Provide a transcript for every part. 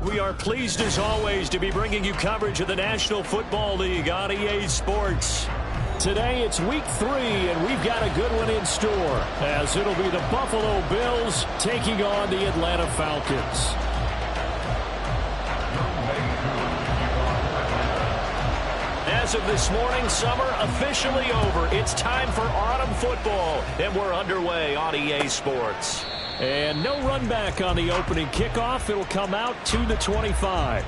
We are pleased as always to be bringing you coverage of the National Football League on EA Sports. Today it's week 3 and we've got a good one in store as it'll be the Buffalo Bills taking on the Atlanta Falcons. As of this morning, summer officially over. It's time for autumn football, and we're underway on EA Sports. And no run back on the opening kickoff. It'll come out to the 25.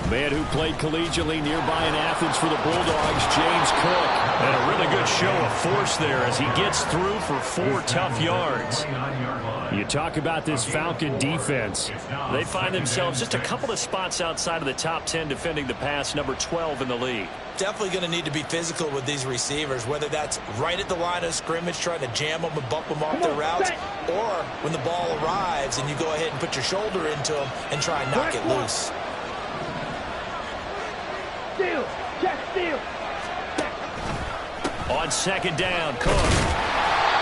Man who played collegiately nearby in Athens for the Bulldogs, James Cook. And a really good show of force there as he gets through for 4 tough yards. You talk about this Falcon defense. They find themselves just a couple of spots outside of the top 10 defending the pass, number 12 in the league. Definitely going to need to be physical with these receivers, whether that's right at the line of scrimmage trying to jam them and bump them off their routes, or when the ball arrives and you go ahead and put your shoulder into them and try and knock it loose. Steal. Check steal. On second down, Cook.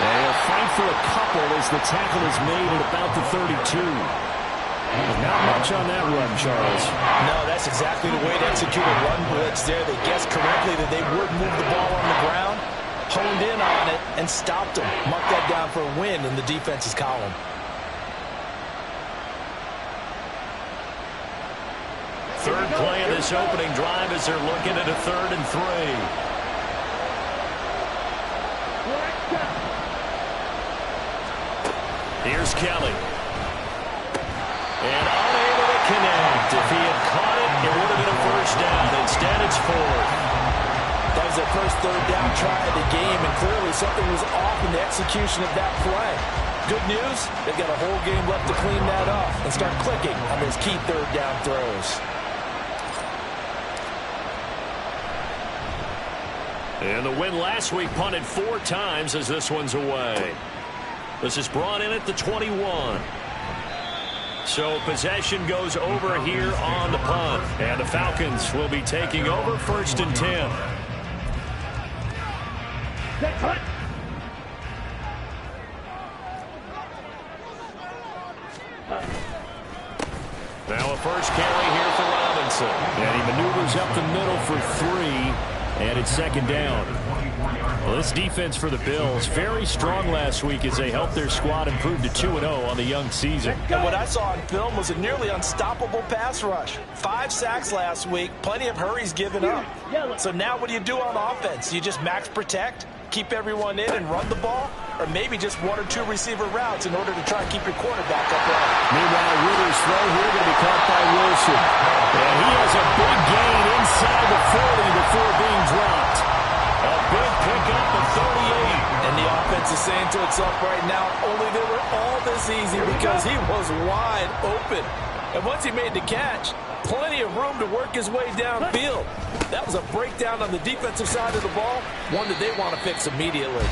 And he'll fight for a couple as the tackle is made at about the 32. Not much on that run, Charles. No, that's exactly the way to execute a run blitz there. They guessed correctly that they would move the ball on the ground, honed in on it, and stopped them. Mark that down for a win in the defense's column. Third play of this opening drive as they're looking at a 3rd and 3. Here's Kelly. And unable to connect. If he had caught it, it would have been a first down. Instead, it's 4th. That was their first 3rd down try of the game, and clearly something was off in the execution of that play. Good news, they've got a whole game left to clean that up and start clicking on those key 3rd down throws. And the win last week punted 4 times as this one's away. This is brought in at the 21. So possession goes over here on the punt. And the Falcons will be taking over 1st and 10. Now a first carry here for Robinson. And he maneuvers up the middle for 3. And it's 2nd down. Well, this defense for the Bills, very strong last week as they helped their squad improve to 2-0 on the young season. And what I saw on film was a nearly unstoppable pass rush. 5 sacks last week, plenty of hurries given up. So now what do you do on offense? You just max protect, keep everyone in and run the ball, or maybe just 1 or 2 receiver routes in order to try and keep your quarterback upright. Meanwhile, Ritter's throw here going to be caught by Wilson. And he has a big gain inside the 40 before being dropped. A big pickup of 38. And the offense is saying to itself right now, only they were all this easy because he was wide open. And once he made the catch, plenty of room to work his way downfield. That was a breakdown on the defensive side of the ball, one that they want to fix immediately.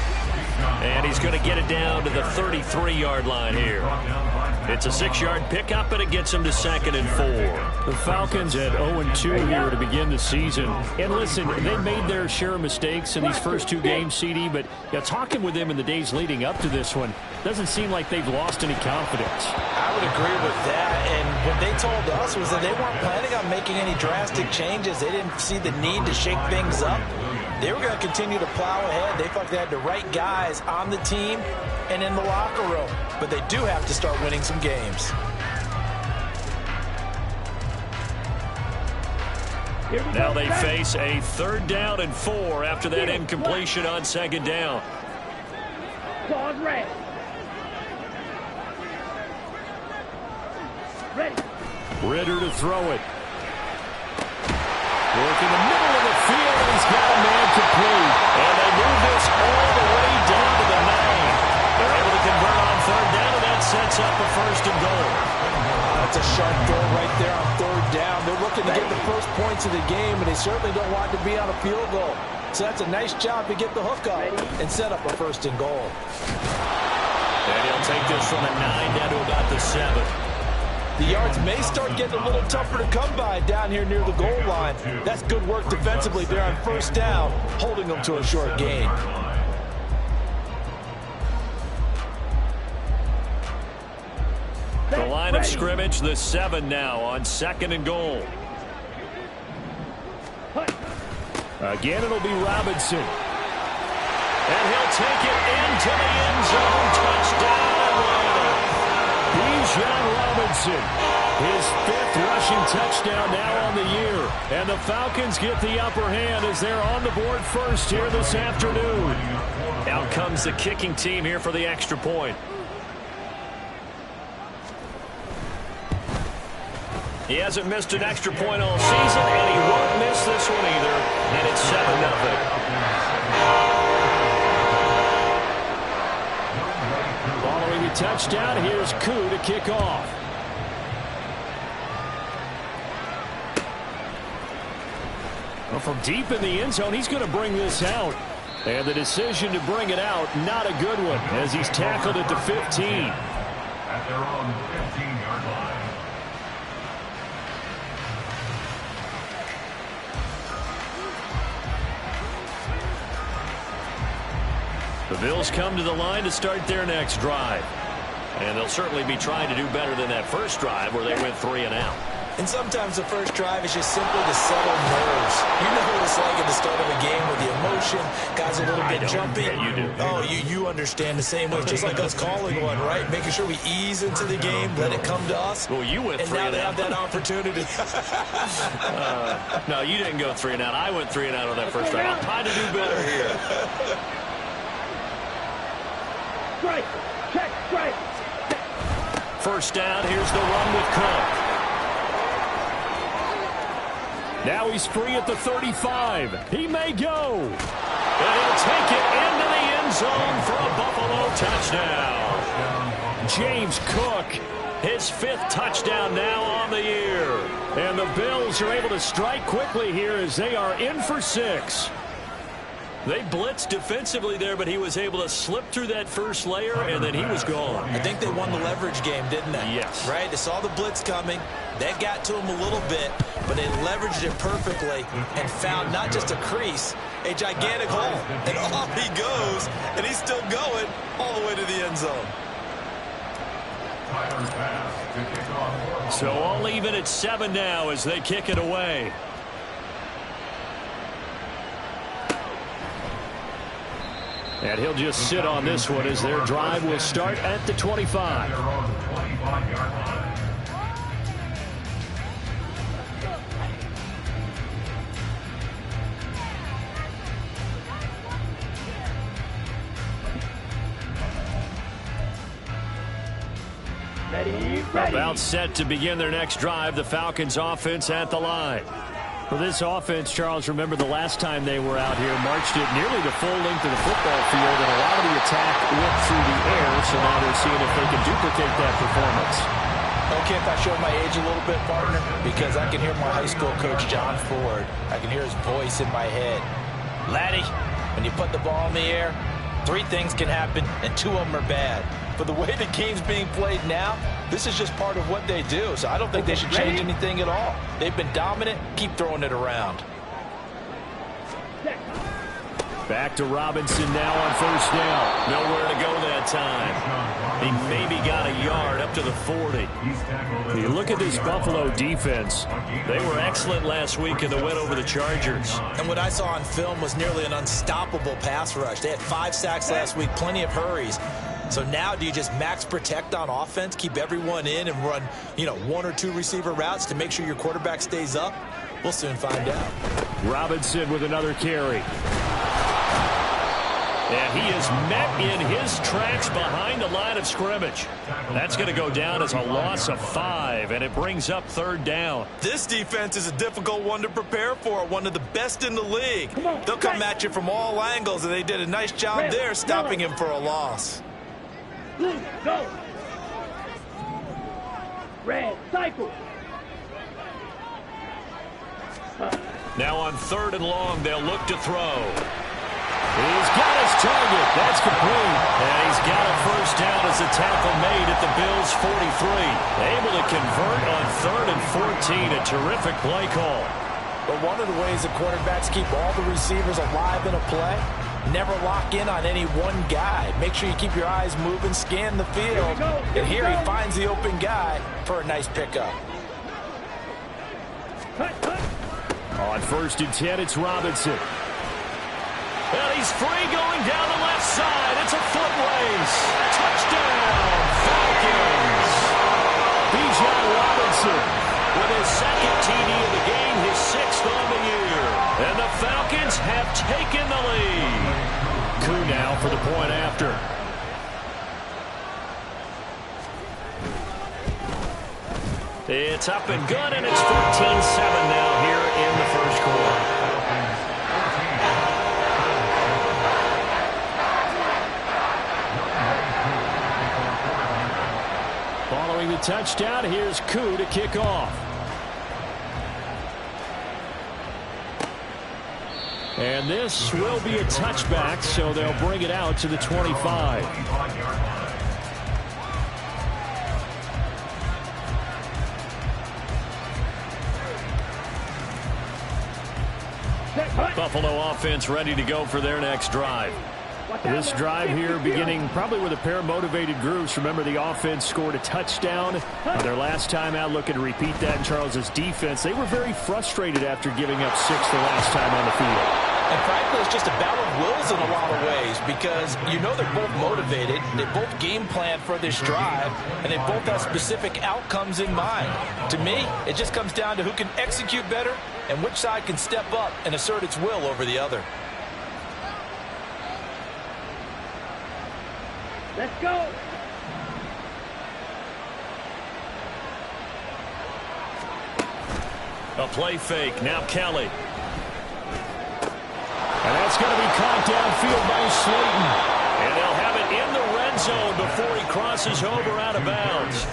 And he's going to get it down to the 33-yard line here. It's a 6-yard pickup, and it gets him to 2nd and 4. The Falcons at 0-2 here to begin the season. And listen, they made their share of mistakes in these first 2 games, CD, but talking with them in the days leading up to this one, doesn't seem like they've lost any confidence. I would agree with that, and what they told us was that they weren't planning on making any drastic changes. They didn't see the need to shake things up. They were going to continue to plow ahead. They thought they had the right guys on the team and in the locker room. But they do have to start winning some games. Now they face a 3rd down and 4 after that incompletion on 2nd down. Ritter to throw it. Work in the middle of the field, and he's got a man complete. And they move this all the way down to the 9. They're able to convert on 3rd down, and that sets up a 1st and goal. That's a sharp throw right there on 3rd down. They're looking to get the first points of the game, and they certainly don't want to be on a field goal. So that's a nice job to get the hook up and set up a 1st and goal. And he'll take this from a 9 down to about the 7. The yards may start getting a little tougher to come by down here near the goal line. That's good work defensively there on 1st down, holding them to a short gain. The line of scrimmage, the 7 now on 2nd and goal. Again, it'll be Robinson. And he'll take it into the end zone. Touchdown, Atlanta. Bijan Robinson, his 5th rushing touchdown now on the year. And the Falcons get the upper hand as they're on the board first here this afternoon. Out comes the kicking team here for the extra point. He hasn't missed an extra point all season, and he won't miss this one either. And it's 7-0. Following the touchdown, here's Koo to kick off. Well, from deep in the end zone, he's going to bring this out. And the decision to bring it out, not a good one, as he's tackled at the 15. At their own 15-yard line. The Bills come to the line to start their next drive. And they'll certainly be trying to do better than that first drive where they went 3 and out. And sometimes the first drive is just simply to settle nerves. You know what it's like at the start of a game with the emotion, guys a little bit jumpy. Yeah, you do. Oh, you understand the same way. Just like us calling one, right? Making sure we ease into the game, let it come to us. Well, you went 3 and and now out. they have that opportunity. No, you didn't go 3 and out. I went 3 and out on that first drive. I'm trying to do better here. Strike. Check. Strike. First down. Here's the run with Cook. Now he's free at the 35. He may go. And he'll take it into the end zone for a Buffalo touchdown. James Cook, his 5th touchdown now on the year. And the Bills are able to strike quickly here as they are in for 6. They blitzed defensively there, but he was able to slip through that first layer, and then he was gone. I think they won the leverage game, didn't they? Yes. Right? They saw the blitz coming. That got to him a little bit, but they leveraged it perfectly and found not just a crease, a gigantic hole. And off he goes, and he's still going all the way to the end zone. So all even at 7 now as they kick it away. And he'll just sit on this one as their drive will start at the 25. Ready. About set to begin their next drive, the Falcons offense at the line. For this offense, Charles, remember the last time they were out here, marched it nearly the full length of the football field, and a lot of the attack went through the air, so now they're seeing if they can duplicate that performance. Okay, if I show my age a little bit, partner, because I can hear my high school coach, John Ford. I can hear his voice in my head. Laddie, when you put the ball in the air, 3 things can happen, and 2 of them are bad. But the way the game's being played now, this is just part of what they do. So I don't think they should change anything at all. They've been dominant. Keep throwing it around. Back to Robinson now on first down. Nowhere to go that time. He maybe got a yard up to the 40. You look at this Buffalo defense. They were excellent last week in the win over the Chargers. And what I saw on film was nearly an unstoppable pass rush. They had 5 sacks last week, plenty of hurries. So now do you just max protect on offense, keep everyone in and run, 1 or 2 receiver routes to make sure your quarterback stays up? We'll soon find out. Robinson with another carry. And he is met in his tracks behind the line of scrimmage. That's going to go down as a loss of 5, and it brings up 3rd down. This defense is a difficult one to prepare for, one of the best in the league. They'll come at you from all angles, and they did a nice job there stopping him for a loss. Blue, go. Red, cycle. Now on 3rd and long, they'll look to throw. He's got his target. That's complete. And he's got a first down as the tackle made at the Bills' 43. Able to convert on 3rd and 14. A terrific play call. But one of the ways that quarterbacks keep all the receivers alive in a play, never lock in on any one guy. Make sure you keep your eyes moving, scan the field. And here he finds the open guy for a nice pickup. On 1st and 10, it's Robinson. And he's free going down the left side. It's a foot race. Touchdown, Falcons. Bijan Robinson with his 2nd TD of the game, his 6th on the year. And the Falcons have taken the lead. Koo now for the point after. It's up and good, and it's 14-7 now here in the first quarter. Following the touchdown, here's Koo to kick off. And this will be a touchback, so they'll bring it out to the 25. Buffalo offense ready to go for their next drive. This drive here beginning probably with a pair of motivated groups. Remember, the offense scored a touchdown their last time out. Looking to repeat that in Charles's defense. They were very frustrated after giving up 6 the last time on the field. And frankly, it's just a battle of wills in a lot of ways because you know they're both motivated. They both game plan for this drive, and they both have specific outcomes in mind. To me, it just comes down to who can execute better and which side can step up and assert its will over the other. Let's go. A play fake. Now Kelly. And that's going to be caught downfield by Slayton. And they'll have it in the red zone before he crosses over out of bounds.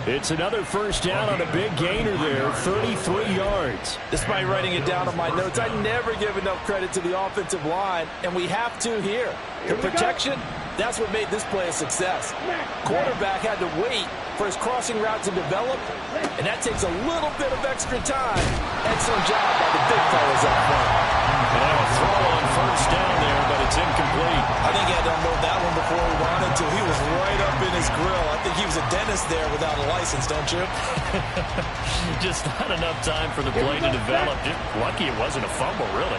It's another first down on a big gainer there, 33 yards. Despite writing it down on my notes, I never give enough credit to the offensive line, and we have to here. The protection, that's what made this play a success. Quarterback had to wait for his crossing route to develop, and that takes a little bit of extra time. Excellent job by the big fellas up front. And a throw on first down there, but it's incomplete. I think he had to unload that one before he wanted to. He was right up in his grill. I think he was a dentist there without a license, don't you? Just not enough time for the play to develop. Just lucky it wasn't a fumble, really.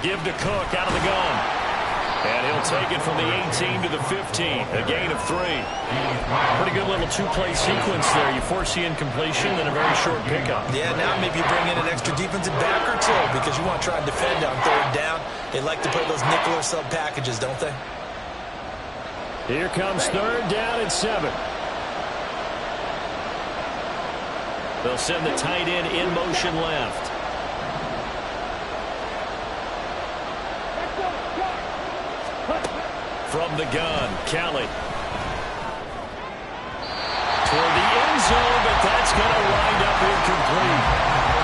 Give to Cook out of the gun. And he'll take it from the 18 to the 15. A gain of 3. Pretty good little two-play sequence there. You force the incompletion, then a very short pickup. Yeah, now maybe you bring in an extra defensive back or two because you want to try and defend on 3rd down. They like to play those nickel or sub packages, don't they? Here comes 3rd down and 7. They'll send the tight end in motion left. From the gun, Kelly. Toward the end zone, but that's going to wind up incomplete.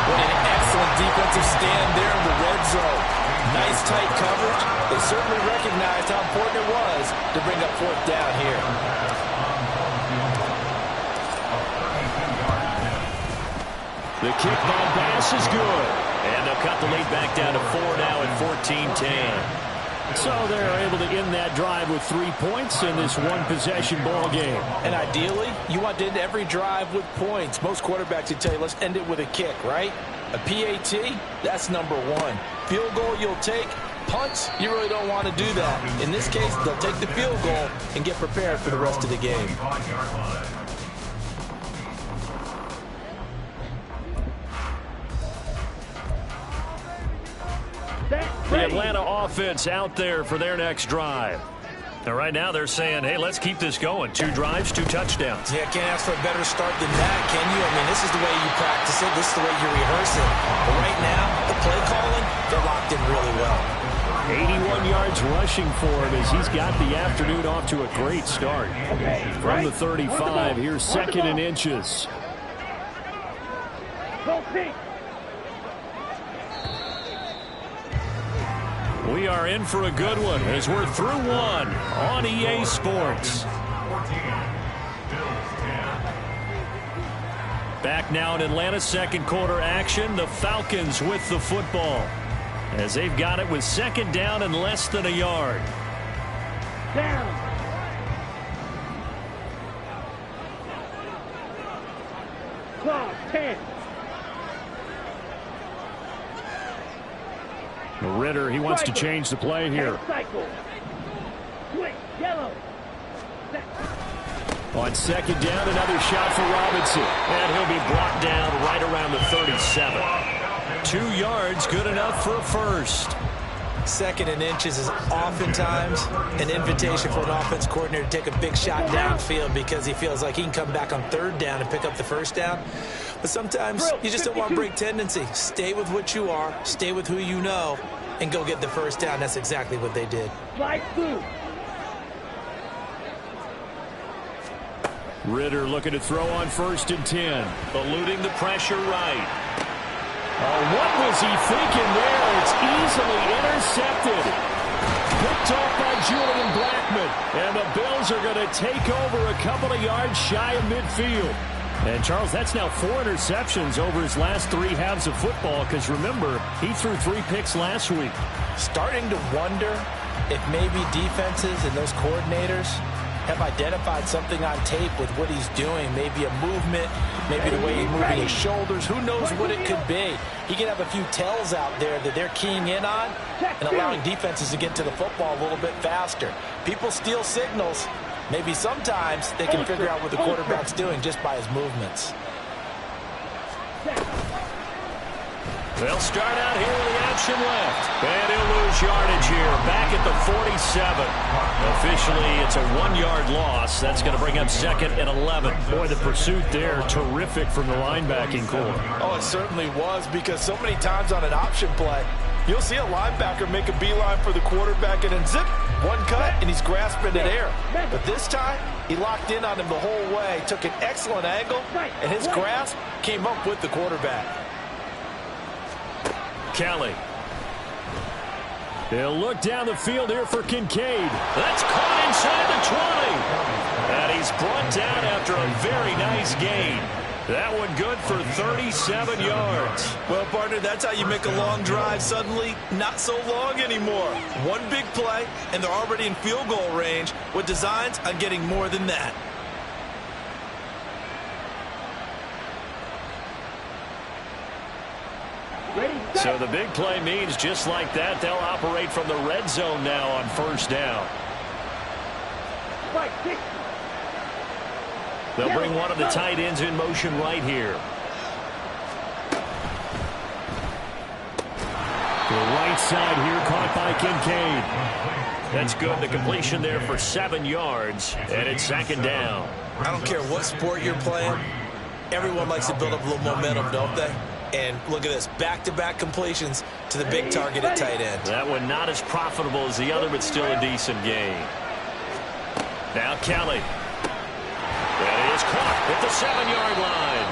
What an excellent defensive stand there in the red zone. Nice tight coverage. They certainly recognized how important it was to bring up 4th down here. The kick by Bass is good. And they'll cut the lead back down to 4 now at 14-10. So they're able to end that drive with 3 points in this one-possession ball game. And ideally, you want to end every drive with points. Most quarterbacks would tell you, let's end it with a kick, right? A PAT, that's number 1. Field goal you'll take. Punts, you really don't want to do that. In this case, they'll take the field goal and get prepared for the rest of the game. The Atlanta offense out there for their next drive. Now, right now they're saying, hey, let's keep this going. 2 drives, 2 touchdowns. Yeah, can't ask for a better start than that, can you? I mean, this is the way you practice it. This is the way you rehearse it. But right now, the play calling, they're locked in really well. 81 yards rushing for him as he's got the afternoon off to a great start. From the 35, here's 2nd and inches. Pink. We are in for a good one as we're through one on EA Sports. 14, Bills 10. Back now in Atlanta, second quarter action. The Falcons with the football as they've got it with second down and less than a yard. Down. Clock 10. Ritter, he wants to change the play here. Cycle. Switch. Yellow. On second down, another shot for Robinson. And he'll be brought down right around the 37. 2 yards, good enough for a first. Second and inches is oftentimes an invitation for an offense coordinator to take a big shot downfield because he feels like he can come back on third down and pick up the first down. But sometimes you just don't want to break tendency. Stay with what you are, stay with who you know, and go get the first down. That's exactly what they did. Slide through. Ritter looking to throw on 1st and 10. Eluding the pressure right. Oh, what was he thinking there? It's easily intercepted. Picked off by Julian Blackmon. And the Bills are going to take over a couple of yards shy of midfield. And, Charles, that's now 4 interceptions over his last 3 halves of football because, remember, he threw 3 picks last week. Starting to wonder if maybe defenses and those coordinators have identified something on tape with what he's doing. Maybe a movement, maybe the way he's moving his shoulders. Who knows what it could be? He could have a few tells out there that they're keying in on and allowing defenses to get to the football a little bit faster. People steal signals. Maybe sometimes they can figure out what the quarterback's doing just by his movements. They'll start out here with the option left. And he'll lose yardage here. Back at the 47. Officially, it's a 1-yard loss. That's going to bring up 2nd and 11. Boy, the pursuit there, terrific from the linebacking core. Oh, it certainly was, because so many times on an option play, you'll see a linebacker make a beeline for the quarterback and then zip, one cut, and he's grasping at air. But this time, he locked in on him the whole way, took an excellent angle, and his grasp came up with the quarterback. Kelly. They'll look down the field here for Kincaid. That's caught inside the 20. And he's brought down after a very nice gain. That one good for 37 yards. Well, partner, that's how you make a long drive suddenly not so long anymore. One big play, and they're already in field goal range with designs on getting more than that. So the big play means just like that, they'll operate from the red zone now on 1st down. They'll bring one of the tight ends in motion right here. The right side here caught by Kincaid. That's good. The completion there for 7 yards, and it's 2nd down. I don't care what sport you're playing. Everyone likes to build up a little momentum, don't they? And look at this, back-to-back completions to the big target at tight end. That one not as profitable as the other, but still a decent gain. Now Kelly. That is caught at the 7-yard line.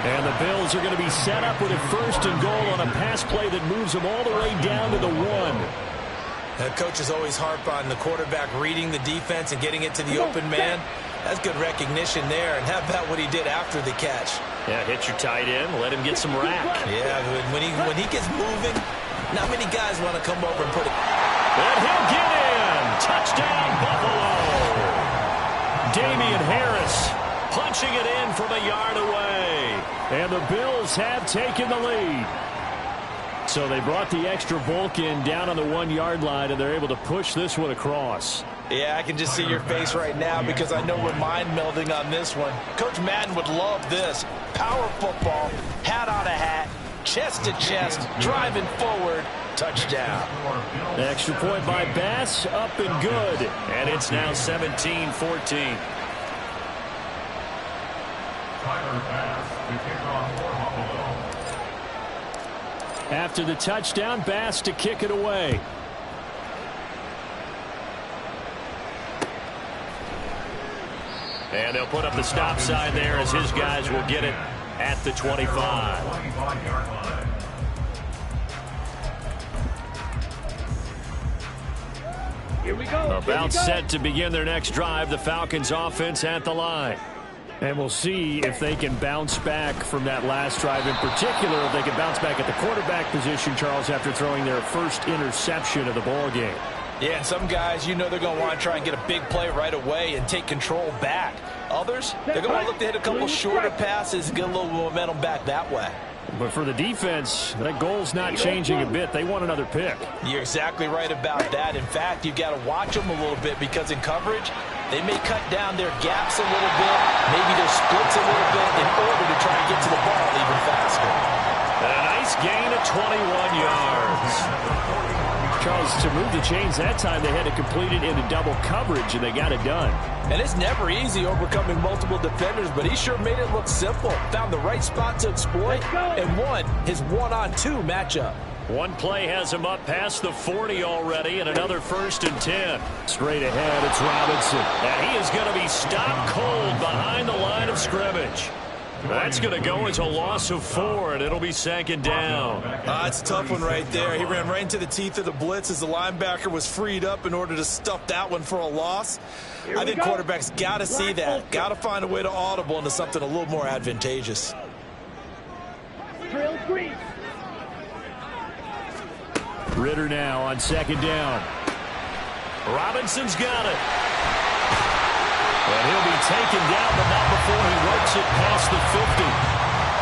And the Bills are going to be set up with a 1st and goal on a pass play that moves them all the way down to the 1. Coaches always harp on the quarterback reading the defense and getting it to the open man. That's good recognition there. And how about what he did after the catch? Yeah, hit your tight end, let him get some rack. Yeah, when he gets moving, not many guys want to come over and put it. And he'll get in. Touchdown, Buffalo. Damian Harris punching it in from a yard away. And the Bills have taken the lead. So they brought the extra bulk in down on the 1-yard line, and they're able to push this one across. Yeah, I can just see your face right now because I know we're mind melding on this one. Coach Madden would love this. Power football, hat on a hat, chest to chest, driving forward, touchdown. Extra point by Bass, up and good. And it's now 17-14. Tyler Bass to kick off for Buffalo. After the touchdown, Bass to kick it away. And they'll put up the stop sign there as his guys will get it at the 25. 25-yard line. Here we go. About set to begin their next drive. The Falcons offense at the line. And we'll see if they can bounce back from that last drive. In particular, if they can bounce back at the quarterback position, Charles, after throwing their first interception of the ball game. Yeah, and some guys, you know they're going to want to try and get a big play right away and take control back. Others, they're going to want to look to hit a couple shorter passes and get a little momentum back that way. But for the defense, that goal's not changing a bit. They want another pick. You're exactly right about that. In fact, you've got to watch them a little bit because in coverage, they may cut down their gaps a little bit, maybe their splits a little bit in order to try and get to the ball even faster. And a nice gain of 21 yards. Charles, to move the chains that time, they had to complete it into double coverage, and they got it done. And it's never easy overcoming multiple defenders, but he sure made it look simple. Found the right spot to exploit and won his one-on-two matchup. One play has him up past the 40 already, and another 1st and 10. Straight ahead, it's Robinson. And he is going to be stopped cold behind the line of scrimmage. That's going to go as a loss of 4, and it'll be 2nd down. It's a tough one right there. He ran right into the teeth of the blitz as the linebacker was freed up in order to stuff that one for a loss. I think quarterbacks got to see that. Got to find a way to audible into something a little more advantageous. Drill 3. Ritter now on 2nd down. Robinson's got it. And he'll be taken down, but not before he works it past the 50.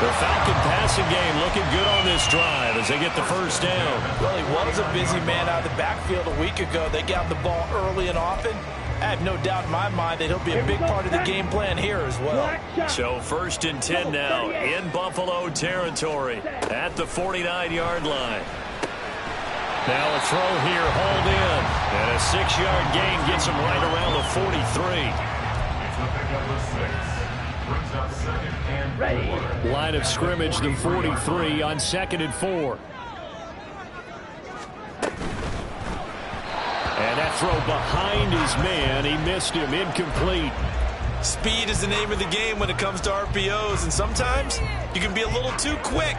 The Falcon passing game looking good on this drive as they get the 1st down. Well, he was a busy man out of the backfield a week ago. They got the ball early and often. I have no doubt in my mind that he'll be a big part of the game plan here as well. So 1st and 10 now in Buffalo territory at the 49-yard line. Now a throw here, hauled in. And a 6-yard gain gets him right around the 43. Line of scrimmage, the 43 on 2nd and 4. And that throw behind his man. He missed him. Incomplete. Speed is the name of the game when it comes to RPOs, and sometimes you can be a little too quick,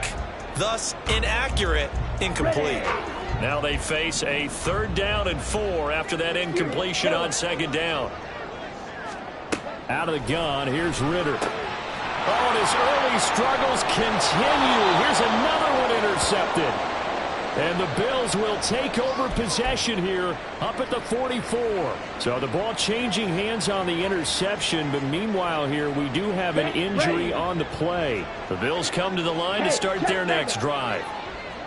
thus inaccurate, incomplete. Now they face a 3rd down and 4 after that incompletion on 2nd down. Out of the gun, here's Ritter. Oh, and his early struggles continue. Here's another one intercepted. And the Bills will take over possession here up at the 44. So the ball changing hands on the interception, but meanwhile here we do have an injury on the play. The Bills come to the line to start their next drive.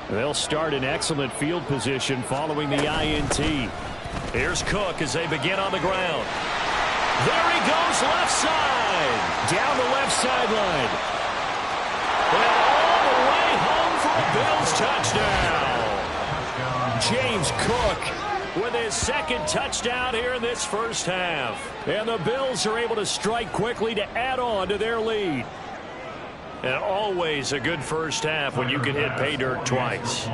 They'll start in excellent field position following the INT. Here's Cook as they begin on the ground. There he goes, left side. Down the left sideline. And all the way home for a Bills touchdown. James Cook with his 2nd touchdown here in this 1st half. And the Bills are able to strike quickly to add on to their lead. And always a good 1st half when you can hit pay dirt twice.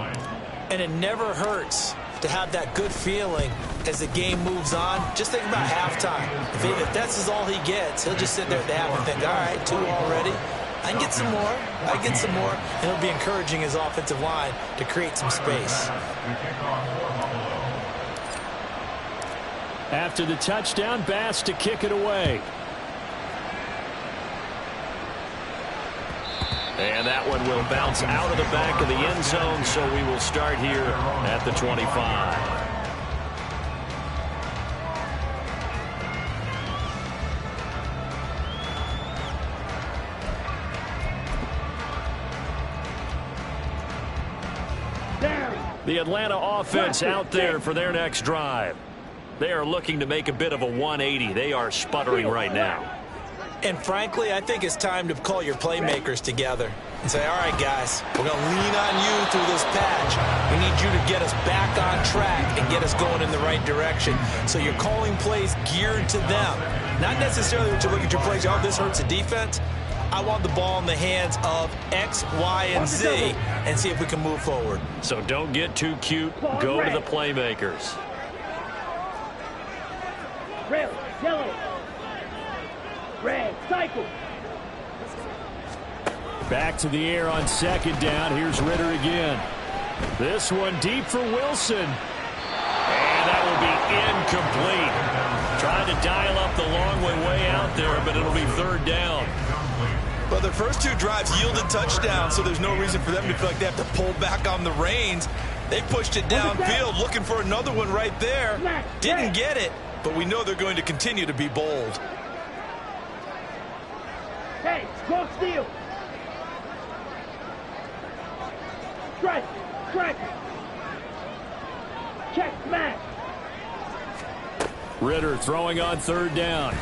And it never hurts to have that good feeling as the game moves on. Just think about halftime. If that's all he gets, he'll just sit there at the half and think, all right, 2 already. I can get some more. I get some more. And he'll be encouraging his offensive line to create some space. After the touchdown, Bass to kick it away. And that one will bounce out of the back of the end zone, so we will start here at the 25. The Atlanta offense out there for their next drive. They are looking to make a bit of a 180. They are sputtering right now. And frankly, I think it's time to call your playmakers together and say, all right, guys, we're going to lean on you through this patch. We need you to get us back on track and get us going in the right direction. So you're calling plays geared to them. Not necessarily that you look at your plays, oh, this hurts the defense. I want the ball in the hands of X, Y, and Z and see if we can move forward. So don't get too cute. Go to the playmakers. Red, yellow. Red, cycle. Back to the air on second down. Here's Ritter again. This one deep for Wilson. And that will be incomplete. Trying to dial up the long way out there, but it'll be third down. Well, their first two drives yielded touchdowns, so there's no reason for them to feel like they have to pull back on the reins. They pushed it downfield, looking for another one right there. Didn't get it, but we know they're going to continue to be bold. Hey, go steal. Strike. Check, smash. Ritter throwing on third down.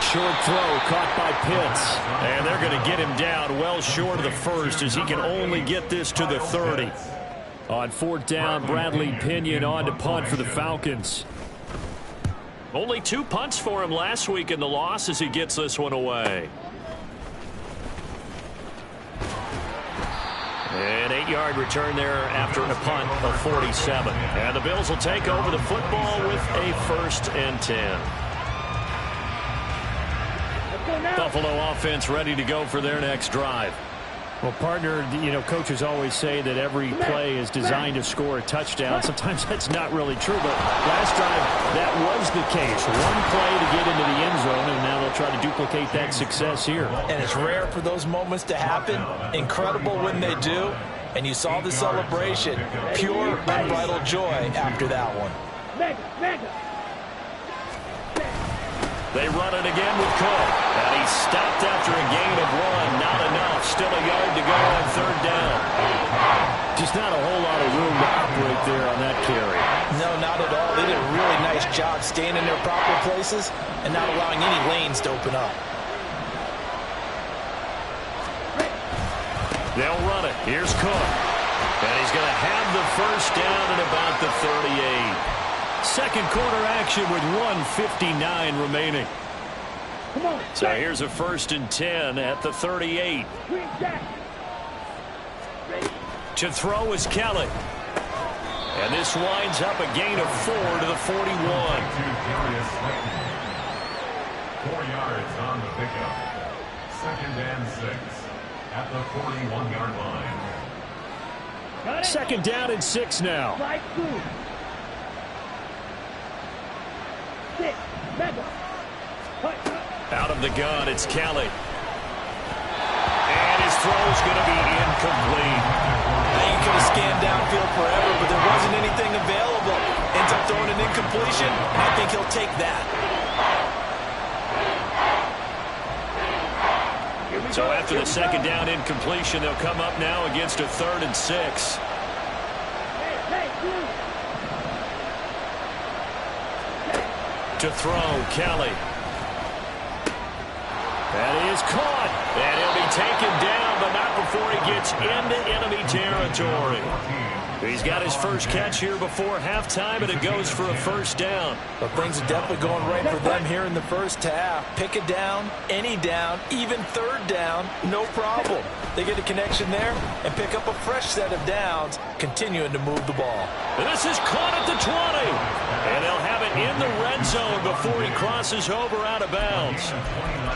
Short throw caught by Pitts. And they're going to get him down well short of the first as he can only get this to the 30. On fourth down, Bradley Pinion on to punt for the Falcons. Only 2 punts for him last week in the loss as he gets this one away. An 8-yard return there after a punt of 47. And the Bills will take over the football with a 1st and 10. Buffalo offense ready to go for their next drive. Well, partner, you know, coaches always say that every play is designed to score a touchdown. Sometimes that's not really true, but last drive, that was the case. One play to get into the end zone, and now they'll try to duplicate that success here. And it's rare for those moments to happen. Incredible when they do. And you saw the celebration. Pure, unbridled joy after that one. Mega. They run it again with Cook. And he's stopped after a gain of 1. Not enough. Still a yard to go on third down. Just not a whole lot of room to operate there on that carry. No, not at all. They did a really nice job staying in their proper places and not allowing any lanes to open up. They'll run it. Here's Cook. And he's going to have the first down at about the 38. Second quarter action with 1:59 remaining. Come on. So here's a 1st and 10 at the 38. To throw is Kelly. And this winds up a gain of 4 to the 41. 4 yards on the pickup. 2nd and 6 at the 41-yard line. 2nd down and 6 now. Out of the gun, it's Kelly. And his throw's going to be incomplete. You could have scanned downfield forever, but there wasn't anything available. Ends up throwing an incompletion, and I think he'll take that. So after the 2nd down incompletion, they'll come up now against a 3rd and 6. To throw, Kelly. That is caught. And he'll be taken down, but not before he gets into enemy territory. He's got his first catch here before halftime, and it goes for a 1st down. But things are definitely going right for them here in the first half. Pick a down, any down, even 3rd down, no problem. They get a connection there and pick up a fresh set of downs, continuing to move the ball. And this is caught at the 20. And they'll have it in the red zone before he crosses over out of bounds.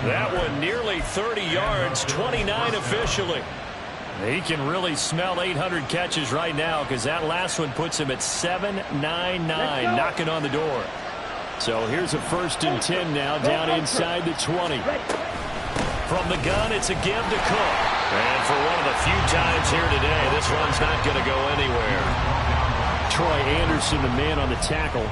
That one nearly 30 yards, 29 officially. He can really smell 800 catches right now because that last one puts him at 799, knocking on the door. So here's a 1st and 10 now down inside the 20. From the gun, it's a give to Cook. And for one of the few times here today, this one's not going to go anywhere. Troy Anderson, the man on the tackle.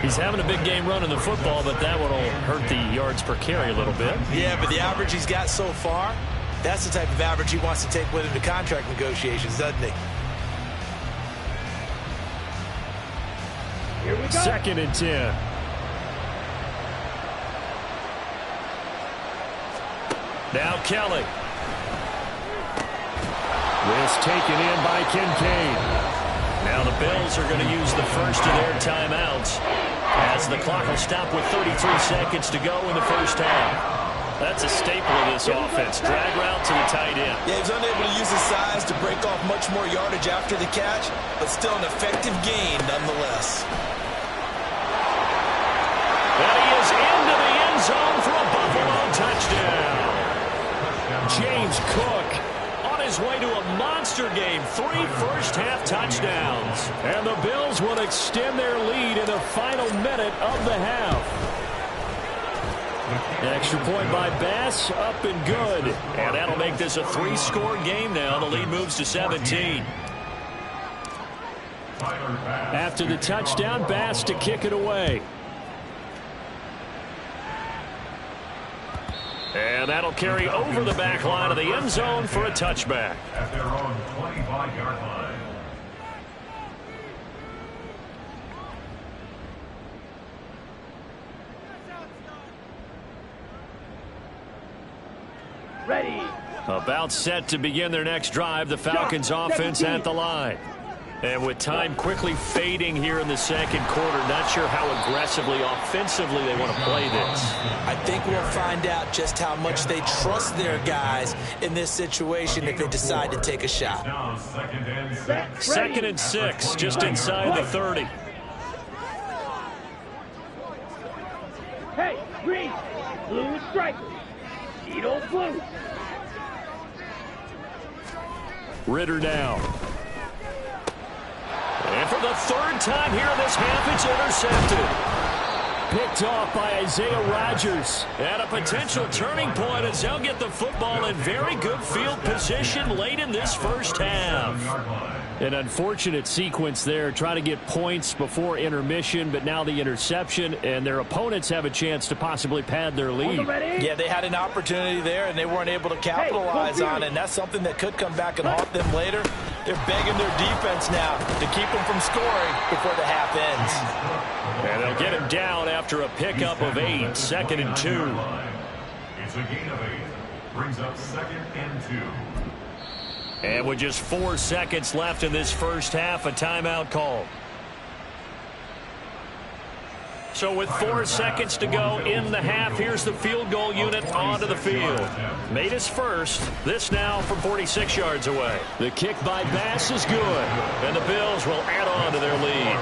He's having a big game running the football, but that one will hurt the yards per carry a little bit. Yeah, but the average he's got so far, that's the type of average he wants to take with him to contract negotiations, doesn't he? Here we go. 2nd and 10. Now Kelly. This taken in by Kincaid. Now the Bills are going to use the first of their timeouts as the clock will stop with 33 seconds to go in the first half. That's a staple of this offense. Drag route to the tight end. Yeah, he's unable to use his size to break off much more yardage after the catch, but still an effective gain nonetheless. And he is into the end zone for a Buffalo touchdown. James Cook on his way to a monster game. 3 first-half touchdowns. And the Bills will extend their lead in the final minute of the half. Extra point by Bass, up and good. And that'll make this a 3-score game now. The lead moves to 17. After the touchdown, Bass to kick it away. And that'll carry over the back line of the end zone for a touchback. At their own 25-yard line. Ready. About set to begin their next drive, the Falcons offense at the line. And with time quickly fading here in the second quarter, not sure how aggressively, offensively they want to play this. I think we'll find out just how much they trust their guys in this situation if they decide to take a shot. Now 2nd and 6. 2nd and 6, just inside the 30. Hey, green. Blue is striker. Edo blue. Ritter now. And for the 3rd time here in this half, it's intercepted. Picked off by Isaiah Rodgers. And a potential turning point as they'll get the football in very good field position late in this first half. An unfortunate sequence there, trying to get points before intermission, but now the interception, and their opponents have a chance to possibly pad their lead. Yeah, they had an opportunity there, and they weren't able to capitalize on it, and that's something that could come back and haunt them later. They're begging their defense now to keep them from scoring before the half ends. And they'll get him down after a pickup of 8, 2nd and 2. It's a gain of 8. Brings up 2nd and 2. And with just 4 seconds left in this first half, a timeout call. So with 4 seconds to go in the half, here's the field goal unit onto the field. Made his first. This now from 46 yards away. The kick by Bass is good. And the Bills will add on to their lead.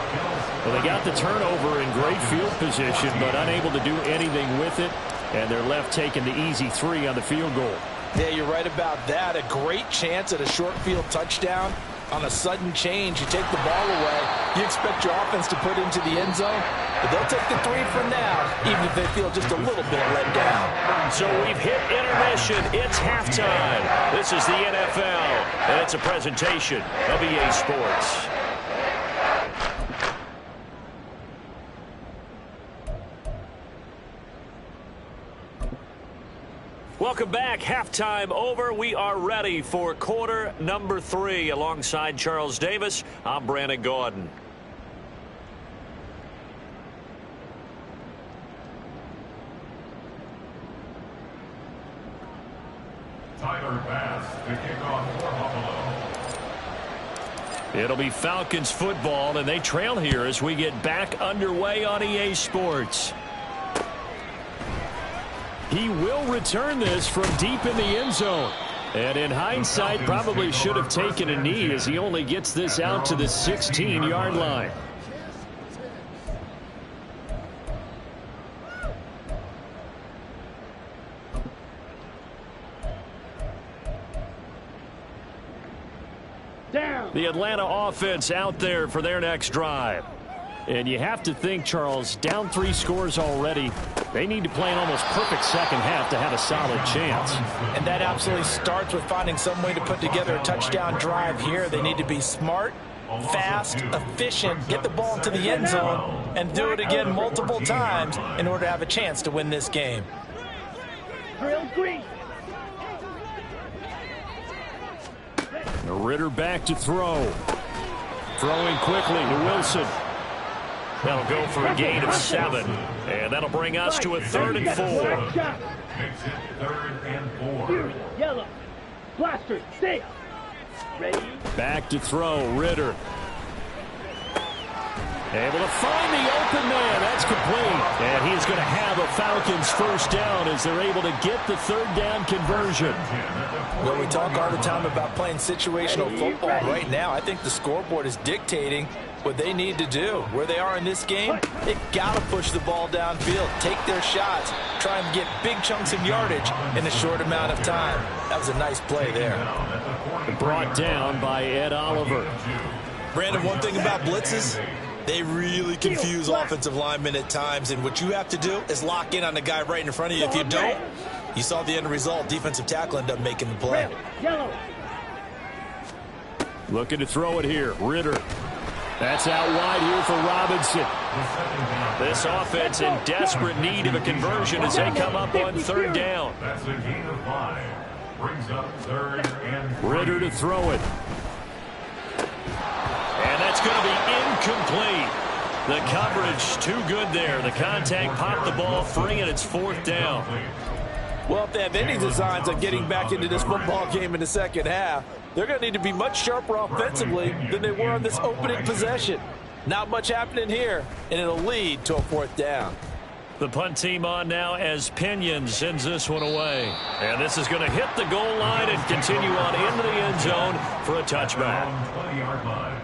Well, they got the turnover in great field position, but unable to do anything with it. And they're left taking the easy 3 on the field goal. Yeah, you're right about that. A great chance at a short field touchdown. On a sudden change, you take the ball away. You expect your offense to put into the end zone, but they'll take the 3 for now, even if they feel just a little bit let down. So we've hit intermission. It's halftime. This is the NFL, and it's a presentation of EA Sports. Welcome back. Halftime over. We are ready for quarter number 3. Alongside Charles Davis, I'm Brandon Gordon. Tyler Bass to kick off for Buffalo. It'll be Falcons football, and they trail here as we get back underway on EA Sports. He will return this from deep in the end zone. And in hindsight, probably should have taken a knee as he only gets this out to the 16-yard line. Down. The Atlanta offense out there for their next drive. And you have to think, Charles, down 3 scores already. They need to play an almost perfect second half to have a solid chance. And that absolutely starts with finding some way to put together a touchdown drive here. They need to be smart, fast, efficient, get the ball into the end zone, and do it again multiple times in order to have a chance to win this game. Drill green. Ritter back to throw. Throwing quickly to Wilson. That'll go for a gain of 7. And that'll bring us to a 3rd and 4. Makes it 3rd and 4. Yellow. Blaster. Stay. Ready. Back to throw. Ritter. Able to find the open man. That's complete. And he's going to have a Falcons first down as they're able to get the 3rd down conversion. Well, we talk all the time about playing situational football. Right now, I think the scoreboard is dictating what they need to do. Where they are in this game, they've got to push the ball downfield, take their shots, try and get big chunks of yardage in a short amount of time. Now, was a nice play there. Brought down by Ed Oliver. Brandon, one thing about blitzes, they really confuse offensive linemen at times, and what you have to do is lock in on the guy right in front of you. If you don't, you saw the end result. Defensive tackle ended up making the play. Yellow. Looking to throw it here. Ritter. That's out wide here for Robinson. This offense in desperate need of a conversion as they come up on third down. That's a gain of 5. Brings up 3rd and 3. Ritter to throw it. And that's going to be incomplete. The coverage too good there. The contact popped the ball free, and it's 4th down. Well, if they have any designs on getting back into this football game in the second half, they're going to need to be much sharper offensively than they were on this opening possession. Not much happening here, and it'll lead to a 4th down. The punt team on now as Pinion sends this one away. And this is going to hit the goal line and continue on into the end zone for a touchback. 20-yard line.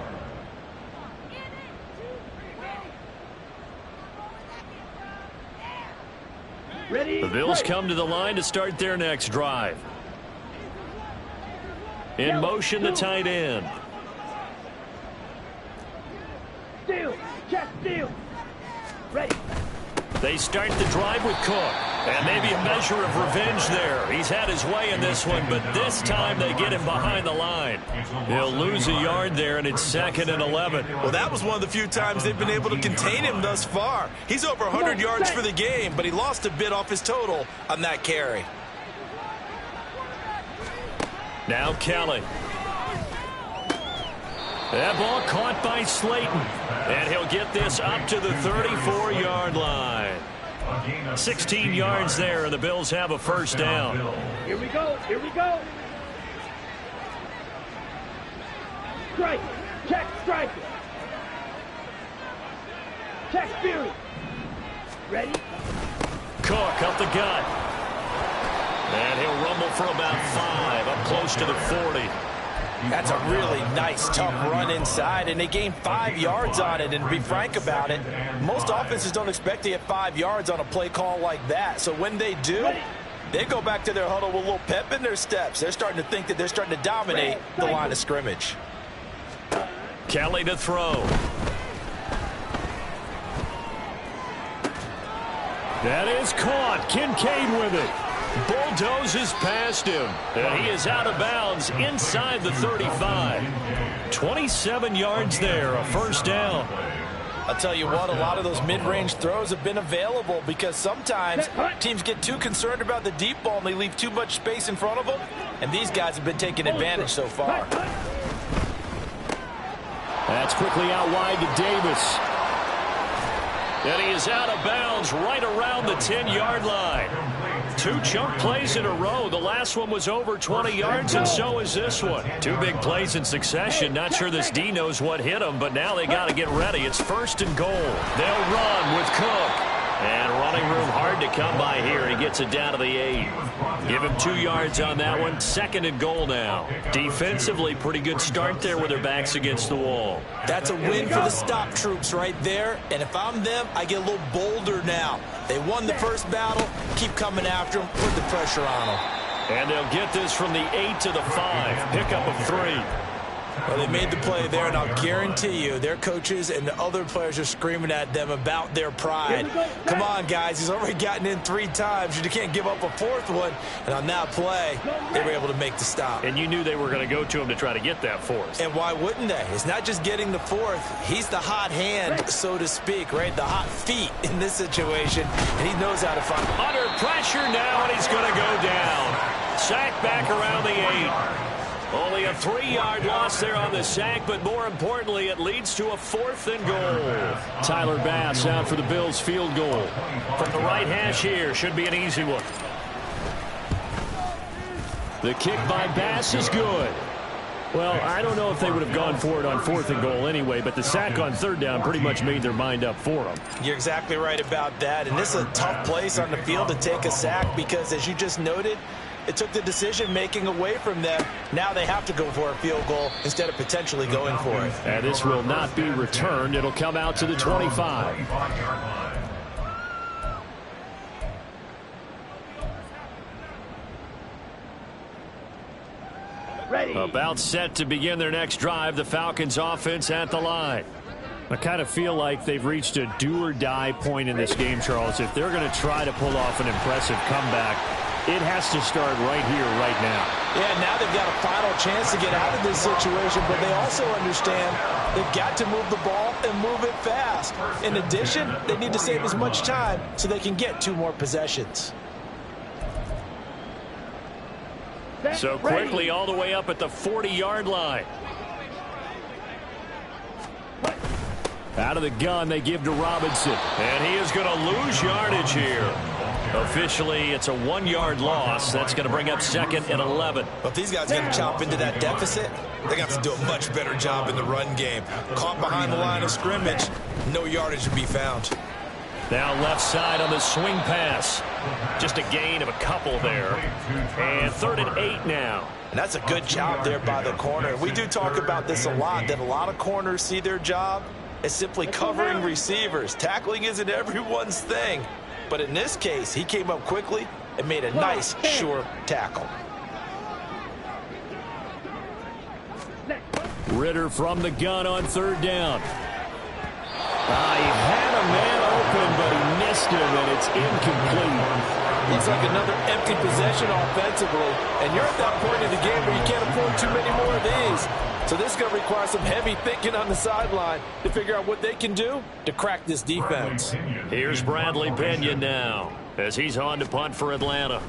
Ready. The Bills come to the line to start their next drive. In motion, the tight end. Steal. Check steal. Ready. They start the drive with Cook. And maybe a measure of revenge there. He's had his way in this one, but this time they get him behind the line. He'll lose a yard there, and it's 2nd and 11. Well, that was one of the few times they've been able to contain him thus far. He's over 100 yards for the game, but he lost a bit off his total on that carry. Now Kelly. That ball caught by Slayton. And he'll get this up to the 34-yard line. 16 yards there, and the Bills have a 1st down. Here we go. Here we go. Strike. Check strike. Check Fury. Ready. Cook up the gut. And he'll rumble for about 5, up close to the 40. That's a really nice, tough run inside, and they gained 5 yards on it. And to be frank about it, most offenses don't expect to get 5 yards on a play call like that. So when they do, they go back to their huddle with a little pep in their steps. They're starting to think that they're starting to dominate the line of scrimmage. Kelly to throw. That is caught. Kincaid with it. Bulldozes past him. And he is out of bounds inside the 35. 27 yards there, a 1st down. I'll tell you what, a lot of those mid-range throws have been available because sometimes teams get too concerned about the deep ball and they leave too much space in front of them. And these guys have been taking advantage so far. That's quickly out wide to Davis. And he is out of bounds right around the 10-yard line. 2 chunk plays in a row. The last one was over 20 yards, and so is this one. 2 big plays in succession. Not sure this D knows what hit him, but now they got to get ready. It's 1st and goal. They'll run with Cook. And running room hard to come by here. He gets it down to the 8. Give him 2 yards on that one. 2nd and goal now. Defensively, pretty good start there with their backs against the wall. That's a win for the stop troops right there. And if I'm them, I get a little bolder now. They won the first battle. Keep coming after them. Put the pressure on them. And they'll get this from the 8 to the 5. Pickup of 3. Well, they made the play there, and I'll guarantee you their coaches and the other players are screaming at them about their pride. Come on, guys. He's already gotten in 3 times. You can't give up a 4th one. And on that play, they were able to make the stop. And you knew they were going to go to him to try to get that 4th. And why wouldn't they? It's not just getting the 4th. He's the hot hand, so to speak, right? The hot feet in this situation. And he knows how to find. Under pressure now, and he's going to go down. Sack back around the 8. Only a 3-yard loss there on the sack, but more importantly, it leads to a 4th and goal. Tyler Bass out for the Bills field goal. From the right hash here, should be an easy one. The kick by Bass is good. Well, I don't know if they would have gone for it on 4th and goal anyway, but the sack on 3rd down pretty much made their mind up for them. You're exactly right about that, and this is a tough place on the field to take a sack because, as you just noted, it took the decision-making away from them. Now they have to go for a field goal instead of potentially going for it. And this will not be returned. It'll come out to the 25. About set to begin their next drive, the Falcons offense at the line. I kind of feel like they've reached a do-or-die point in this game, Charles. If they're going to try to pull off an impressive comeback, it has to start right here, right now. Yeah, now they've got a final chance to get out of this situation, but they also understand they've got to move the ball and move it fast. In addition, they need to save as much time so they can get 2 more possessions. So quickly all the way up at the 40-yard line. Out of the gun, they give to Robinson. And he is going to lose yardage here. Officially, it's a 1-yard loss. That's going to bring up 2nd and 11. But if these guys are going to chop into that deficit, they got to do a much better job in the run game. Caught behind the line of scrimmage, no yardage to be found. Now left side on the swing pass. Just a gain of a couple there. And 3rd and 8 now. And that's a good job there by the corner. We do talk about this a lot, that a lot of corners see their job as simply covering receivers. Tackling isn't everyone's thing. But in this case, he came up quickly and made a nice, sure tackle. Ritter from the gun on 3rd down. He had a man open, but he missed him, and it's incomplete. Looks like another empty possession offensively, and you're at that point in the game where you can't afford too many more of these. So this is going to require some heavy thinking on the sideline to figure out what they can do to crack this defense. Here's Bradley Pinion now as he's on to punt for Atlanta.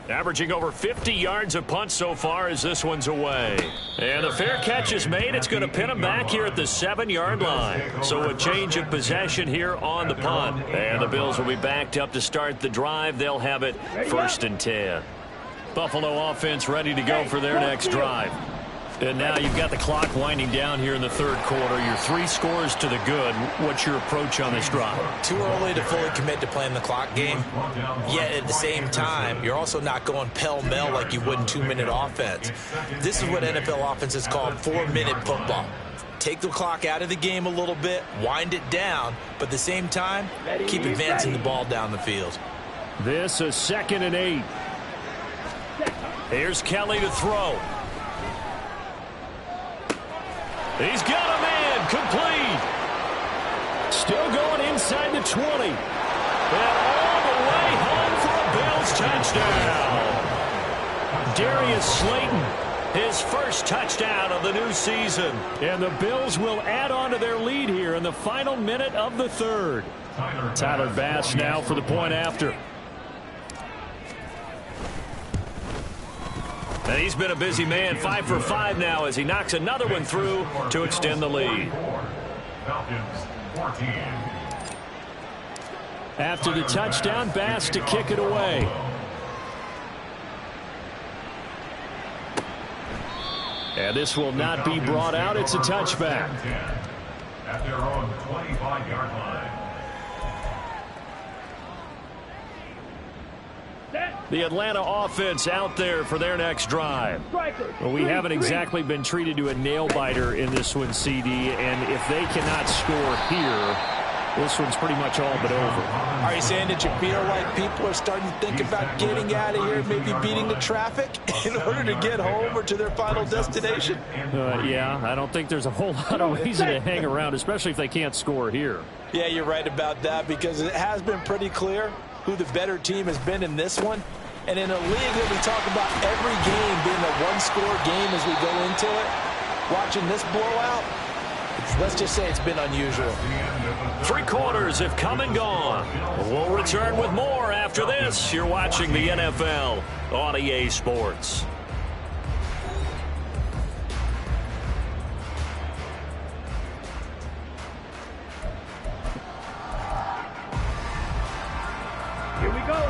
Averaging over 50 yards a punt so far as this one's away. And the fair catch is made. It's going to pin him back here at the 7-yard line. So a change of possession here on the punt. And the Bills will be backed up to start the drive. They'll have it 1st and 10. Buffalo offense ready to go for their next drive. And now you've got the clock winding down here in the 3rd quarter. You're 3 scores to the good. What's your approach on this drive? Too early to fully commit to playing the clock game. Yet at the same time, you're also not going pell-mell like you would in 2-minute offense. This is what NFL offenses call 4-minute football. Take the clock out of the game a little bit, wind it down, but at the same time, keep advancing the ball down the field. This is 2nd and 8. Here's Kelly to throw. He's got a man, complete. Still going inside the 20. And all the way home for a Bills touchdown. Darius Slayton, his first touchdown of the new season. And the Bills will add on to their lead here in the final minute of the 3rd. Tyler Bass now for the point after. And he's been a busy man, 5 for 5 now as he knocks another one through to extend the lead. After the touchdown, Bass to kick it away. And this will not be brought out. It's a touchback. At their own 25-yard line. The Atlanta offense out there for their next drive. Well, we haven't exactly been treated to a nail-biter in this one, CD, and if they cannot score here, this one's pretty much all but over. Are you saying that you feel like people are starting to think about getting out of here, maybe beating the traffic in order to get home or to their final destination? Yeah, I don't think there's a whole lot of reason to hang around, especially if they can't score here. Yeah, you're right about that because it has been pretty clear who the better team has been in this one. And in a league that we talk about every game being a one-score game as we go into it, watching this blowout, let's just say it's been unusual. 3 quarters have come and gone. We'll return with more after this. You're watching the NFL on EA Sports.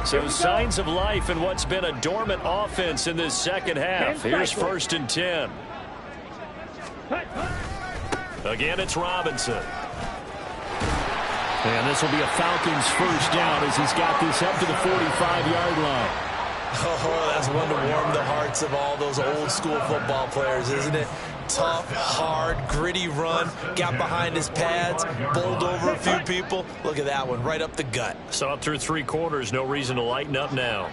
So signs of life in what's been a dormant offense in this second half. Here's 1st and 10. Again, it's Robinson. And this will be a Falcons first down as he's got this up to the 45-yard line. Oh, that's one to warm the hearts of all those old school football players, isn't it? Tough, hard, gritty run, got behind his pads, bowled over a few people. Look at that one, right up the gut. Saw it through 3 quarters, no reason to lighten up now.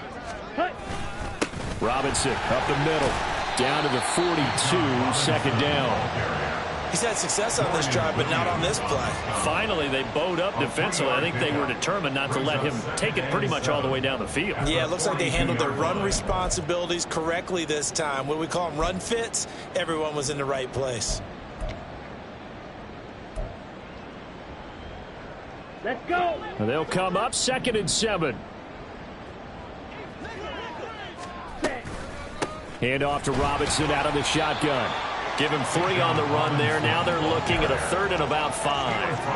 Robinson up the middle. Down to the 42, second down. He's had success on this drive, but not on this play. Finally, they bowed up defensively. I think they were determined not to let him take it pretty much all the way down the field. Yeah, it looks like they handled their run responsibilities correctly this time. What we call them run fits, everyone was in the right place. Let's go. They'll come up 2nd and 7. Hand off to Robinson out of the shotgun. Give him 3 on the run there. Now they're looking at a 3rd and about 5.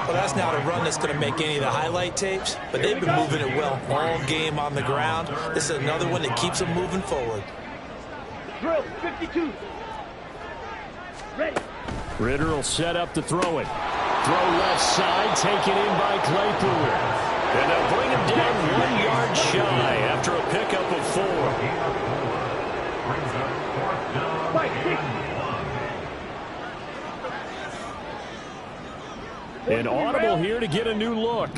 Well, that's not a run that's going to make any of the highlight tapes, but they've been moving it well all game on the ground. This is another one that keeps them moving forward. Drill 52. Ready. Ritter will set up to throw it. Throw left side, taken in by Claypool. And they'll bring him down 1 yard shy after a pickup of 4. An audible here to get a new look.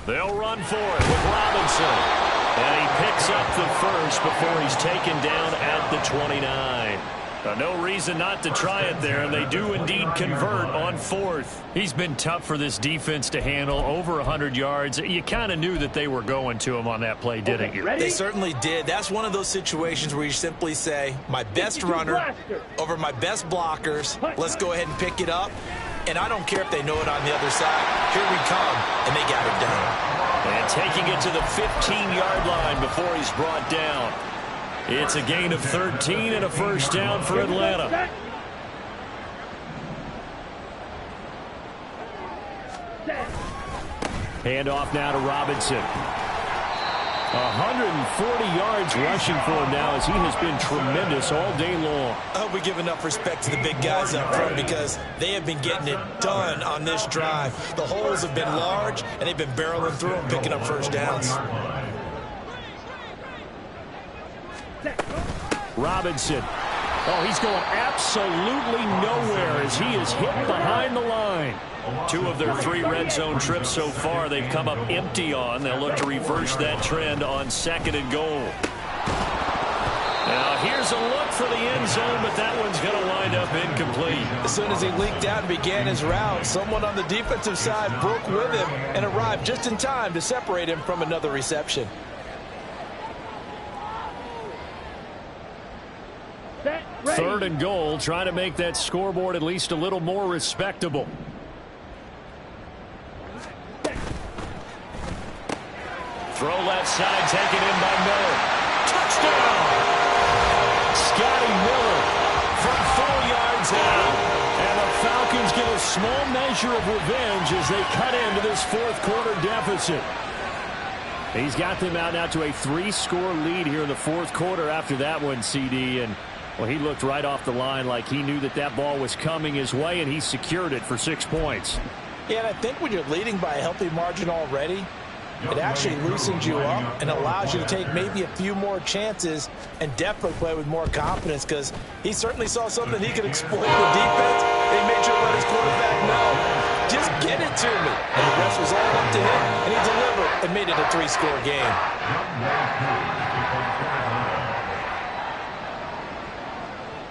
They'll run for it with Robinson. And he picks up the first before he's taken down at the 29. No reason not to try it there, and they do indeed convert on 4th. He's been tough for this defense to handle, over 100 yards. You kind of knew that they were going to him on that play, didn't you? They certainly did. That's one of those situations where you simply say, my best runner over my best blockers. Let's go ahead and pick it up. And I don't care if they know it on the other side. Here we come, and they got it done. And taking it to the 15-yard line before he's brought down. It's a gain of 13 and a first down for Atlanta. Hand off now to Robinson. 140 yards rushing for him now as he has been tremendous all day long. I hope we give enough respect to the big guys up front because they have been getting it done on this drive. The holes have been large, and they've been barreling through them, picking up first downs. Robinson. Oh, he's going absolutely nowhere as he is hit behind the line. 2 of their 3 red zone trips so far they've come up empty on. They'll look to reverse that trend on 2nd and goal. Now here's a look for the end zone, but that one's going to wind up incomplete. As soon as he leaked out and began his route, someone on the defensive side broke with him and arrived just in time to separate him from another reception. 3rd and goal, trying to make that scoreboard at least a little more respectable. Throw left side, taken in by Miller. Touchdown! Scotty Miller from 4 yards out. And the Falcons get a small measure of revenge as they cut into this 4th quarter deficit. He's got them out now to a 3-score lead here in the 4th quarter after that one, CD. And well, he looked right off the line like he knew that that ball was coming his way, and he secured it for 6 points. Yeah, and I think when you're leading by a healthy margin already, it actually loosens you up and allows you to take maybe a few more chances and definitely play with more confidence because he certainly saw something he could exploit with defense. He made sure to let his quarterback know, just get it to me. And the rest was all up to him, and he delivered and made it a 3-score game.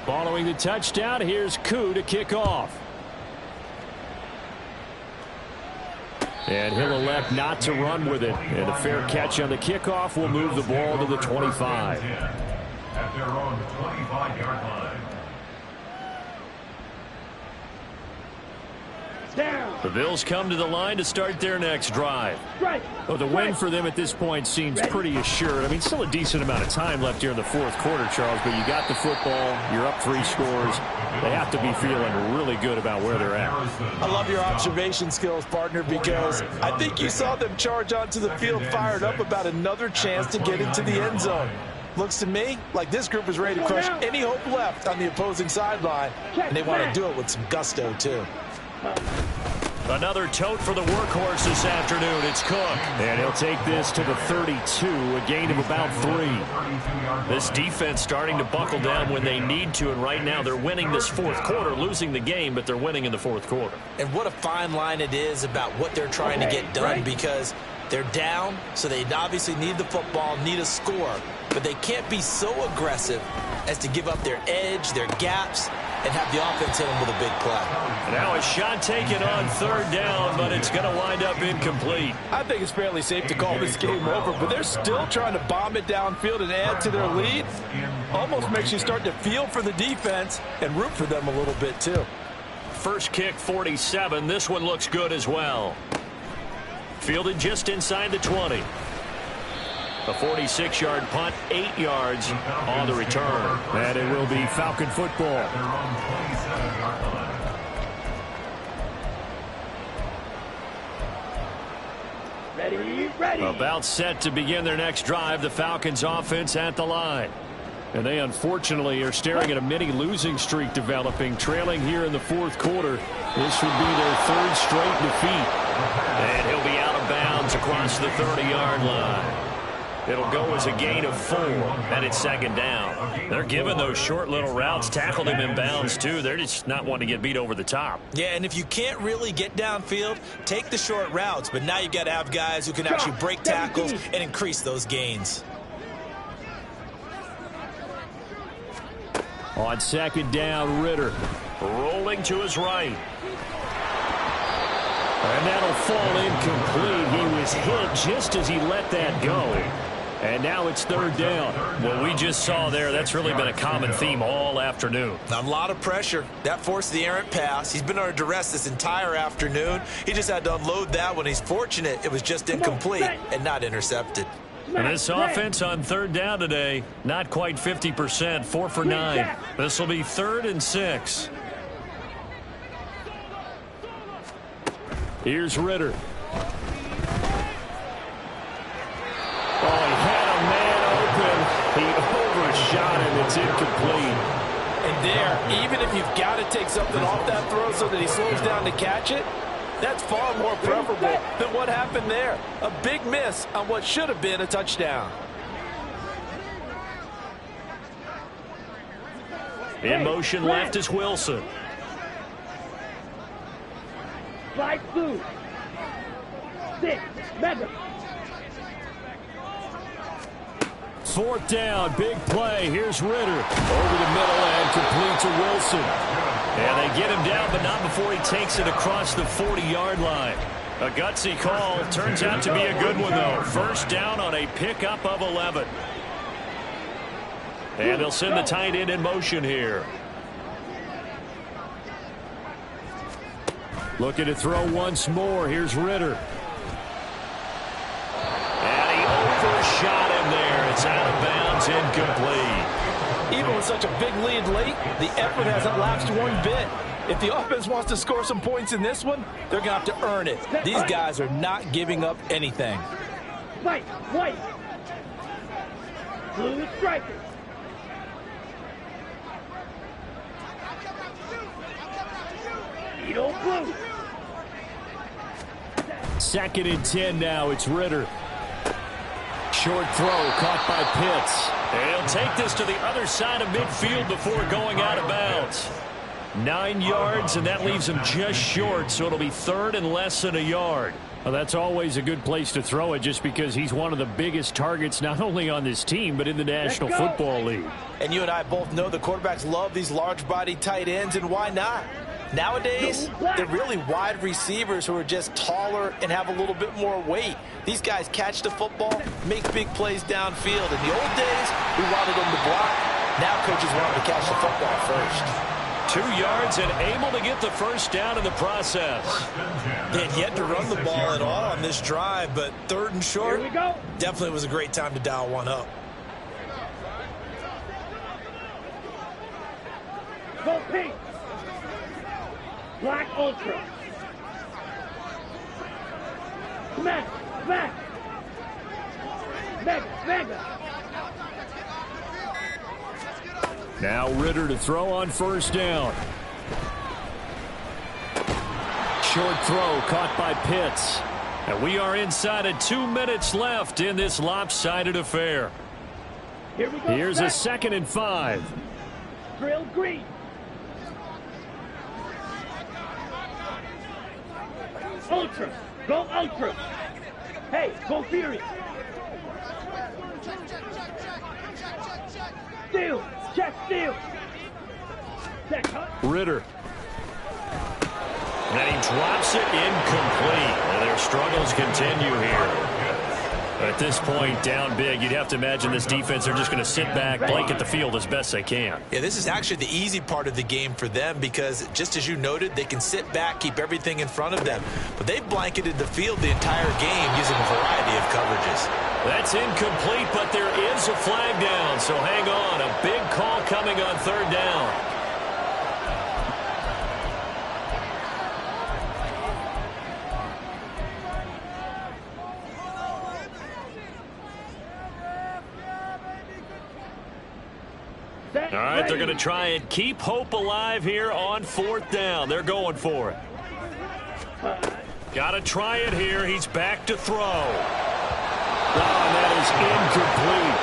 Following the touchdown, here's Koo to kick off. And he'll elect not to run with it. And a fair catch on the kickoff will move the ball to the 25. At their own 25-yard line. Down. The Bills come to the line to start their next drive. Well, the win for them at this point seems pretty assured. I mean, still a decent amount of time left here in the 4th quarter, Charles, but you got the football, you're up 3 scores. They have to be feeling really good about where they're at. I love your observation skills, partner, because I think you saw them charge onto the field fired up about another chance to get into the end zone. Looks to me like this group is ready to crush any hope left on the opposing sideline, and they want to do it with some gusto, too. Another tote for the workhorse this afternoon. It's Cook. And he'll take this to the 32, a gain of about 3. This defense starting to buckle down when they need to, and right now they're winning this fourth quarter, losing the game, but they're winning in the fourth quarter. And what a fine line it is about what they're trying to get done, because they're down, so they obviously need the football, need a score, but they can't be so aggressive as to give up their edge, their gaps, and have the offense hit them with a big play. Now a shot taken on third down, but it's going to wind up incomplete. I think it's fairly safe to call this game over, but they're still trying to bomb it downfield and add to their lead. Almost makes you start to feel for the defense and root for them a little bit too. First kick 47. This one looks good as well. Fielded just inside the 20. A 46-yard punt, 8 yards on the return. And it will be Falcon football. Ready. About set to begin their next drive, the Falcons offense at the line. And they unfortunately are staring at a mini losing streak developing, trailing here in the fourth quarter. This would be their third straight defeat. And he'll be out of bounds across the 30-yard line. It'll go as a gain of 4, and it's second down. They're giving those short little routes, tackled him in bounds too. They're just not wanting to get beat over the top. Yeah, and if you can't really get downfield, take the short routes, but now you got to have guys who can actually break tackles and increase those gains. On second down, Ritter. Rolling to his right. And that'll fall incomplete. He was hit just as he let that go. And now it's third down. What we just saw there, that's really been a common theme all afternoon. A lot of pressure. That forced the errant pass. He's been under duress this entire afternoon. He just had to unload that one. He's fortunate it was just incomplete and not intercepted. And this offense on third down today, not quite 50%, 4 for 9. This will be 3rd and 6. Here's Ritter. Oh, he had a man open. He overshot him. It's incomplete. And there, even if you've got to take something off that throw so that he slows down to catch it, that's far more preferable than what happened there. A big miss on what should have been a touchdown. In motion left is Wilson. Slide through. 6. Mega. Fourth down, big play. Here's Ritter. Over the middle and complete to Wilson. And they get him down, but not before he takes it across the 40-yard line. A gutsy call. Turns out to be a good one, though. First down on a pickup of 11. And they'll send the tight end in motion here. Looking to throw once more. Here's Ritter. And he overshot him there. It's out of bounds, incomplete. Even with such a big lead late, the effort hasn't lapsed one bit. If the offense wants to score some points in this one, they're going to have to earn it. These guys are not giving up anything. White. Blue striker. Blue. 2nd and 10 now. It's Ritter. Short throw caught by Pitts. And he'll take this to the other side of midfield before going out of bounds. 9 yards, and that leaves him just short, so it'll be 3rd and less than a yard. Well, that's always a good place to throw it just because he's one of the biggest targets not only on this team but in the National Football League. And you and I both know the quarterbacks love these large-bodied tight ends, and why not? Nowadays, they're really wide receivers who are just taller and have a little bit more weight. These guys catch the football, make big plays downfield. In the old days, we wanted them to block. Now coaches want them to catch the football first. 2 yards and able to get the first down in the process. They had yet to run the ball at all on this drive, but 3rd and short, Here we go. definitely was a great time to dial one up. Go pink. Black Ultra. Smack. Mega. Now Ritter to throw on first down. short throw caught by Pitts. And we are inside of 2 minutes left in this lopsided affair. Here we go. Here's a 2nd and 5. Drill green. Ultra. Go ultra. Hey, go furious. Steal. Check steal. Check, huh? Ritter. And he drops it incomplete. And their struggles continue here. At this point, down big, you'd have to imagine this defense, they're just going to sit back, blanket the field as best they can. Yeah, this is actually the easy part of the game for them because, just as you noted, they can sit back, keep everything in front of them. But they've blanketed the field the entire game using a variety of coverages. That's incomplete, but there is a flag down, so hang on. A big call coming on 3rd down. All right, they're going to try and keep hope alive here on 4th down. They're going for it. Got to try it here. He's back to throw. Oh, that is incomplete.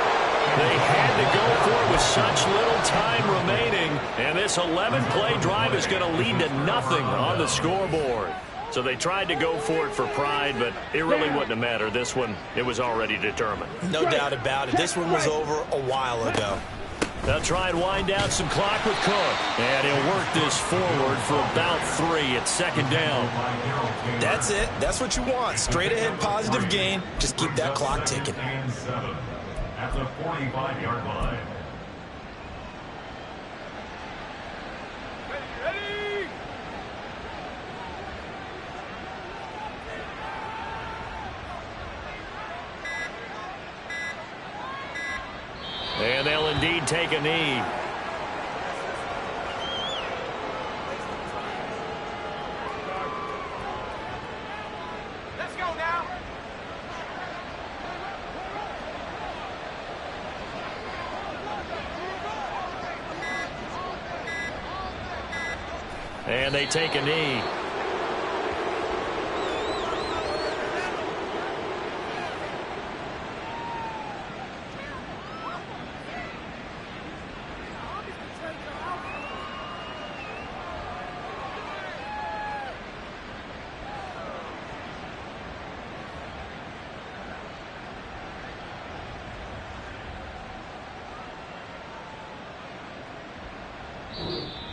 They had to go for it with such little time remaining. And this 11-play drive is going to lead to nothing on the scoreboard. So they tried to go for it for pride, but it really wouldn't have mattered. This one, it was already determined. No doubt about it. This one was over a while ago. They'll try and wind down some clock with Cook. And he'll work this forward for about 3 at 2nd down. That's it. That's what you want. Straight ahead positive gain. Just keep that clock ticking. At the 45-yard line. And they'll indeed take a knee. Let's go now. And they take a knee.